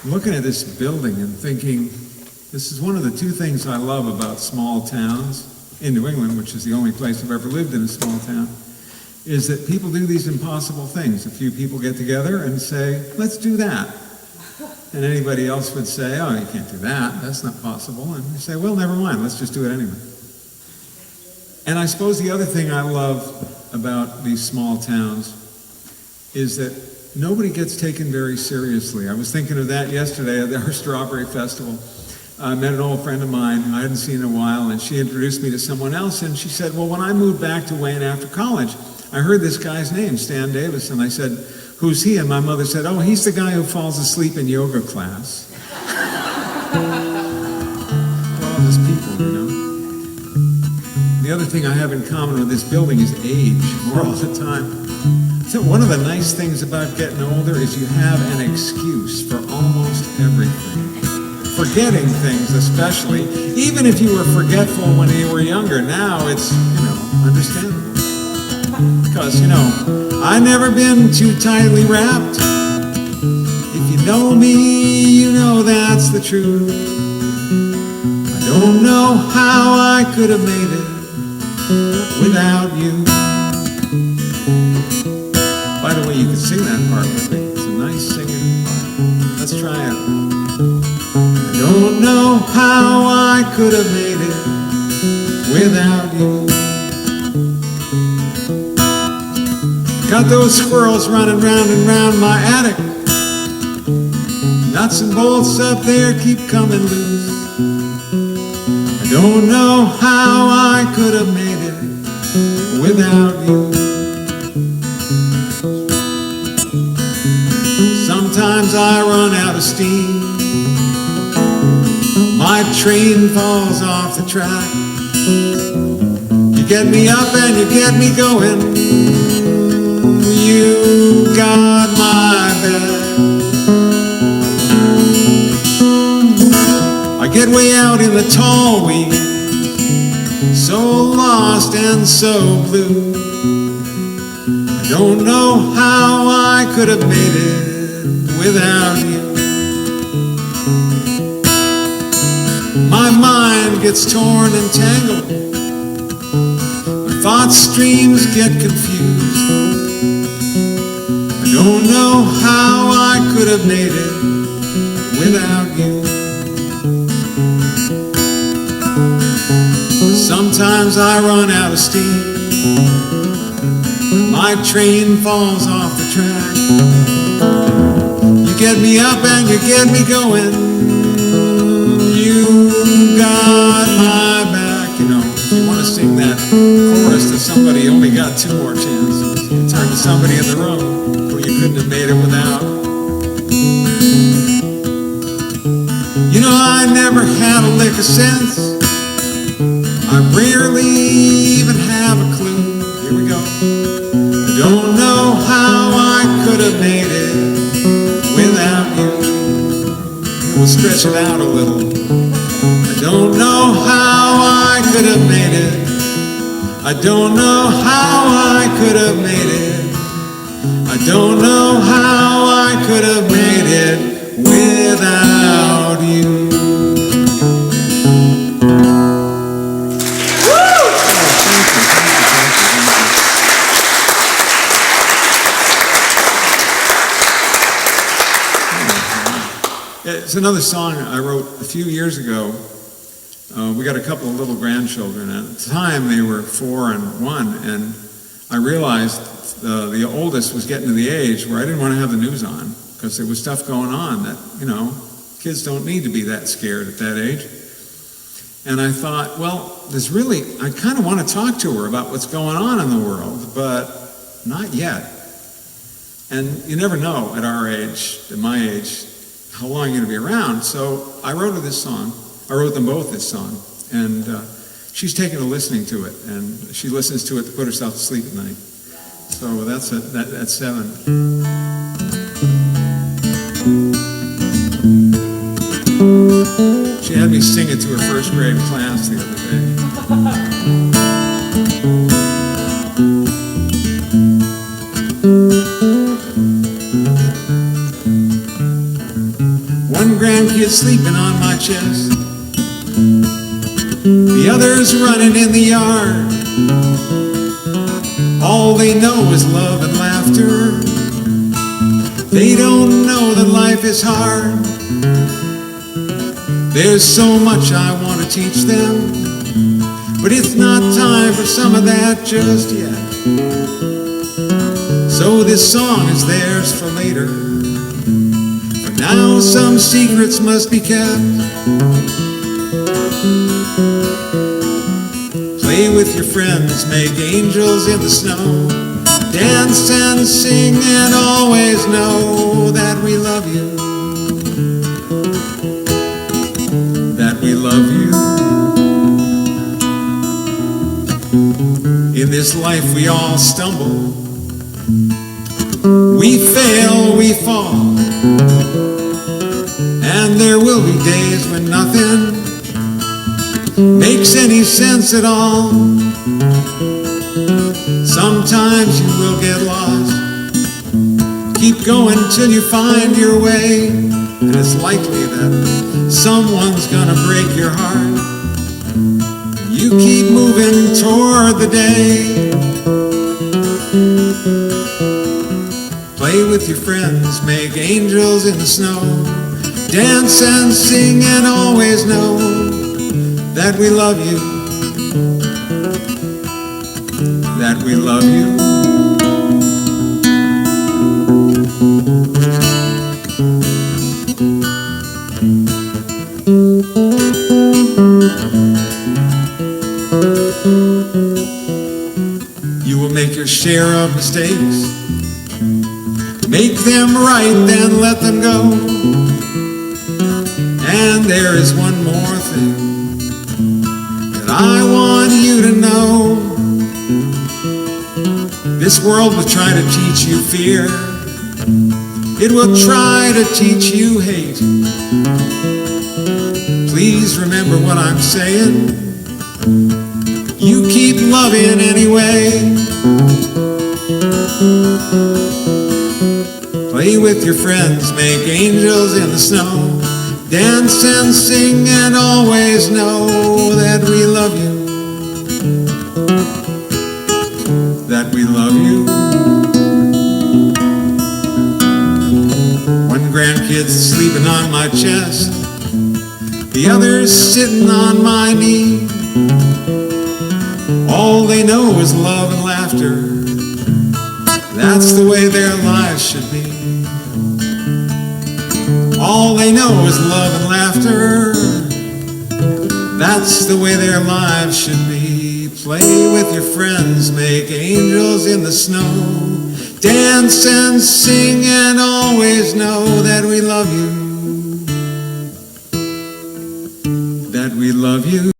looking at this building and thinking, this is one of the two things I love about small towns in New England, which is the only place I've ever lived in a small town, is that people do these impossible things. A few people get together and say, let's do that. And anybody else would say, oh, you can't do that, that's not possible. And you say, well, never mind, let's just do it anyway. And I suppose the other thing I love about these small towns is that nobody gets taken very seriously. I was thinking of that yesterday at our Strawberry Festival. I met an old friend of mine I hadn't seen in a while, and she introduced me to someone else, and she said, well, when I moved back to Wayne after college, I heard this guy's name, Stan Davis, and I said, who's he? And my mother said, oh, he's the guy who falls asleep in yoga class. We're all just people, you know. The other thing I have in common with this building is age, more all the time. So one of the nice things about getting older is you have an excuse for almost everything. Forgetting things especially, even if you were forgetful when you were younger, now it's, understandable. Because, I never been too tightly wrapped. If you know me, you know that's the truth. I don't know how I could have made it without you. By the way, you can sing that part with me. It's a nice singing part. Let's try it. I don't know how I could have made it without you. Got those squirrels running round and round my attic. Nuts and bolts up there keep coming loose. I don't know how I could have made it without you. Sometimes I run out of steam. My train falls off the track. You get me up and you get me going. You got my back. I get way out in the tall weeds, so lost and so blue. I don't know how I could have made it without you. My mind gets torn and tangled. My thought streams get confused. I don't know how I could have made it without you. Sometimes I run out of steam. My train falls off the track. You get me up and you get me going. You got my back. If you want to sing that chorus to somebody, you only got two more chances. You turn to somebody in the room who you couldn't have made it without. I never had a lick of sense. I rarely even have a clue. Here we go. I don't know how I could have made it without you. We'll stretch it out a little. I don't know how I could have made it. I don't know how I could have made it. I don't know how I could have made it without you. It's another song I wrote a few years ago. We got a couple of little grandchildren. At the time, they were 4 and 1, and I realized the oldest was getting to the age where I didn't want to have the news on because there was stuff going on that, kids don't need to be that scared at that age. And I thought, well, I kind of want to talk to her about what's going on in the world, but not yet. And you never know at our age, at my age, how long you're going to be around. So I wrote her this song. I wrote them both this song. And she's taken to listening to it. And she listens to it to put herself to sleep at night. So that's 7. She had me sing it to her first grade class the other day. grandkids sleeping on my chest. The others running in the yard. All they know is love and laughter. They don't know that life is hard. There's so much I want to teach them, but it's not time for some of that just yet. So this song is theirs for later. For now some secrets must be kept. Play with your friends, make angels in the snow. Dance and sing and always know that we love you. That we love you. In this life we all stumble. We fail, we fall. And there will be days when nothing makes any sense at all. Sometimes you will get lost. Keep going till you find your way. And it's likely that someone's gonna break your heart. You keep moving toward the day. Play with your friends, make angels in the snow. Dance and sing and always know that we love you. That we love you. You will make your share of mistakes. Make them right, then let them go. And there is one more thing that I want you to know. This world will try to teach you fear. It will try to teach you hate. Please remember what I'm saying. You keep loving anyway. Play with your friends, make angels in the snow. Dance and sing and always know that we love you. That we love you. One grandkid's sleeping on my chest. The other's sitting on my knee. All they know is love and laughter. That's the way their lives should be. All they know is love and laughter. That's the way their lives should be. Play with your friends, make angels in the snow. Dance and sing and always know that we love you.